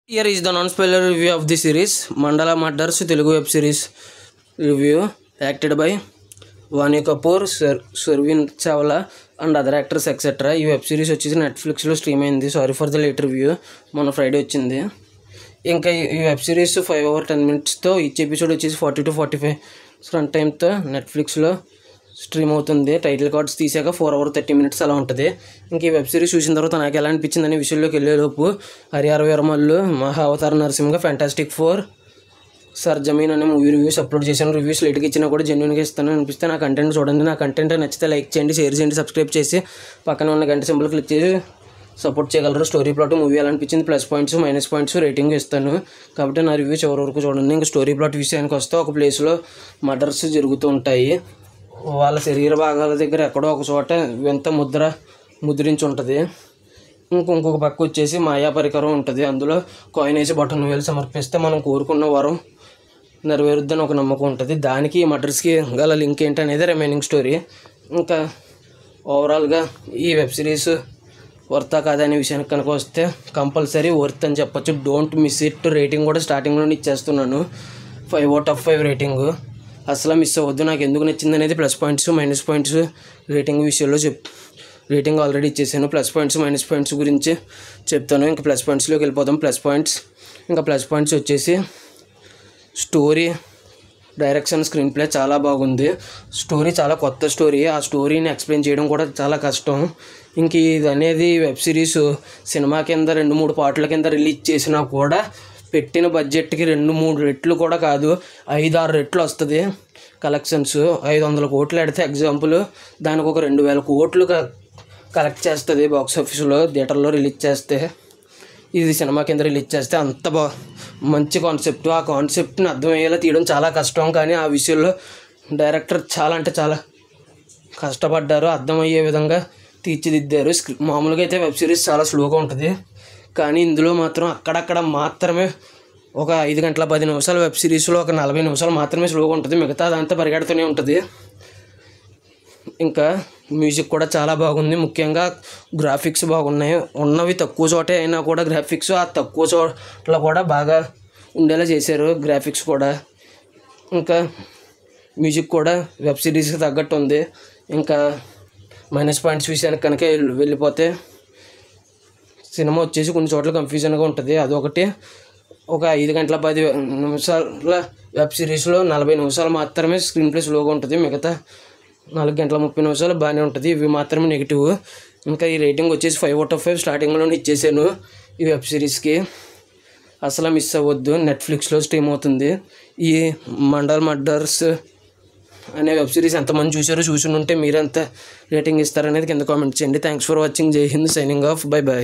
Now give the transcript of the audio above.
Here is the non-spoiler review of the series Mandala Murders Telugu web series review, acted by Vani Kapoor, Sherwin Chawla and other actors etc. ఈ web series వచ్చేసి నెట్ఫ్లిక్స్లో stream అయింది. Sorry for the late review, మొన్న Friday వచ్చింది. ఇంకా ఈ web series 5 hours 10 minutesతో each episode వచ్చేసి 40 to 45 రన్ టైంతో నెట్ఫ్లిక్స్లో స్ట్రీమ్ అవుతుంది. టైటిల్ కార్డ్స్ తీసాక 4 hours 30 minutes అలా ఉంటుంది. ఇంక ఈ వెబ్ సిరీస్ చూసిన తర్వాత నాకు ఎలా అనిపించింది అనే విషయంలోకి వెళ్ళేలోపు హరిహర వీరమల్లు, మహా అవతార నరసింహ, ఫ్యాంటాస్టిక్ 4, సర్ జమీన్ అనే మూవీ రివ్యూస్ అప్లోడ్ చేశాను. రివ్యూస్ లేట్గా ఇచ్చినా కూడా జెన్యున్గా ఇస్తాను అనిపిస్తే నా కంటెంట్ చూడండి. నా కంటెంట్ నచ్చితే లైక్ చేయండి, షేర్ చేయండి, సబ్స్క్రైబ్ చేసి పక్కన ఉన్న గంట సింబల్ క్లిక్ చేసి సపోర్ట్ చేయగలరు. స్టోరీ ప్లాట్ మూవీ ఎలా అనిపించింది, plus points minus points rating ఇస్తాను. కాబట్టి నా రివ్యూ చివరి వరకు చూడండి. ఇంకా స్టోరీ ప్లాట్ విషయానికి వస్తే ఒక ప్లేస్లో మర్డర్స్ జరుగుతూ ఉంటాయి. వాళ్ళ శరీర భాగాల దగ్గర ఎక్కడో ఒక చోట వింత ముద్రించి ఉంటుంది. ఇంకొక పక్క వచ్చేసి మాయా పరికరం ఉంటుంది. అందులో కాయిన్ వేసి బటన్ వేలు సమర్పిస్తే మనం కోరుకున్న వరం నెరవేరుద్దని ఒక నమ్మకం ఉంటుంది. దానికి ఈ మర్డర్స్కి గల లింక్ ఏంటనేది రిమైనింగ్ స్టోరీ. ఇంకా ఓవరాల్గా ఈ వెబ్ సిరీస్ వర్తా కాదా అనే విషయానికి కనుక వస్తే కంపల్సరీ వర్త్ అని చెప్పొచ్చు. Don't miss it. రేటింగ్ కూడా స్టార్టింగ్లోనే ఇచ్చేస్తున్నాను, 5 out of 5 రేటింగ్. అసలు మిస్ అవ్వద్దు. నాకు ఎందుకు నచ్చింది అనేది plus points minus points rating విషయంలో రేటింగ్ ఆల్రెడీ ఇచ్చేసాను. ప్లస్ పాయింట్స్ మైనస్ పాయింట్స్ గురించి చెప్తాను. ఇంకా ప్లస్ పాయింట్స్లోకి వెళ్ళిపోతాం. ప్లస్ పాయింట్స్ వచ్చేసి స్టోరీ, డైరెక్షన్, స్క్రీన్ ప్లే చాలా బాగుంది. స్టోరీ చాలా కొత్త స్టోరీ. ఆ స్టోరీని ఎక్స్ప్లెయిన్ చేయడం కూడా చాలా కష్టం. ఇంక ఇది అనేది వెబ్ సిరీస్ సినిమా కింద 2-3 పార్ట్ల కింద రిలీజ్ చేసినా కూడా పెట్టిన బడ్జెట్కి 2-3 రెట్లు కూడా కాదు, 5-6 రెట్లు వస్తుంది కలెక్షన్స్. 500 కోట్లు పెడితే ఎగ్జాంపుల్ దానికి ఒక 2000 కోట్లు కలెక్ట్ చేస్తుంది బాక్స్ ఆఫీస్లో. థియేటర్లో రిలీజ్ చేస్తే, ఇది సినిమా కింద రిలీజ్ చేస్తే అంత మంచి కాన్సెప్ట్. ఆ కాన్సెప్ట్ని అర్థమయ్యేలా తీయడం చాలా కష్టం. కానీ ఆ విషయంలో డైరెక్టర్ చాలా కష్టపడ్డారు. అర్థమయ్యే విధంగా తీర్చిదిద్దారు. మామూలుగా అయితే వెబ్ సిరీస్ చాలా స్లోగా ఉంటుంది, కానీ ఇందులో మాత్రం అక్కడక్కడ మాత్రమే ఒక 5 గంటల 10 నిమిషాలు వెబ్ సిరీస్లో ఒక 40 నిమిషాలు మాత్రమే స్లోగా ఉంటుంది. మిగతా అదంతా పరిగెడుతూనే ఉంటుంది. ఇంకా మ్యూజిక్ కూడా చాలా బాగుంది. ముఖ్యంగా గ్రాఫిక్స్ బాగున్నాయి. ఉన్నవి తక్కువ చోటే అయినా కూడా గ్రాఫిక్స్ ఆ తక్కువ చోట్ల కూడా బాగా ఉండేలా చేశారు గ్రాఫిక్స్ కూడా. ఇంకా మ్యూజిక్ కూడా వెబ్ సిరీస్కి తగ్గట్టు ఉంది. ఇంకా మైనస్ పాయింట్స్ విషయానికి కనుక వెళ్ళిపోతే సినిమా వచ్చేసి కొన్ని చోట్ల కన్ఫ్యూజన్గా ఉంటుంది. అదొకటి. ఒక 5 గంటల 10 నిమిషాల వెబ్ సిరీస్లో 40 నిమిషాలు మాత్రమే స్క్రీన్ ప్లే స్లోగా ఉంటుంది. మిగతా 4 గంటల 30 నిమిషాలు బాగానే ఉంటుంది. ఇవి మాత్రమే నెగిటివ్. ఇంకా ఈ రేటింగ్ వచ్చేసి 5 out of 5 స్టార్టింగ్లోనే ఇచ్చేసాను ఈ వెబ్ సిరీస్కి. అసలు మిస్ అవ్వద్దు. నెట్ఫ్లిక్స్లో స్ట్రీమ్ అవుతుంది. ఈ మండల్ మర్డర్స్ అనే వెబ్ సిరీస్ ఎంతమంది చూసారో, చూసి ఉంటే మీరెంత రేటింగ్ ఇస్తారనేది కింద కామెంట్ చేయండి. Thanks for watching. జై హింద్. Signing off. బై.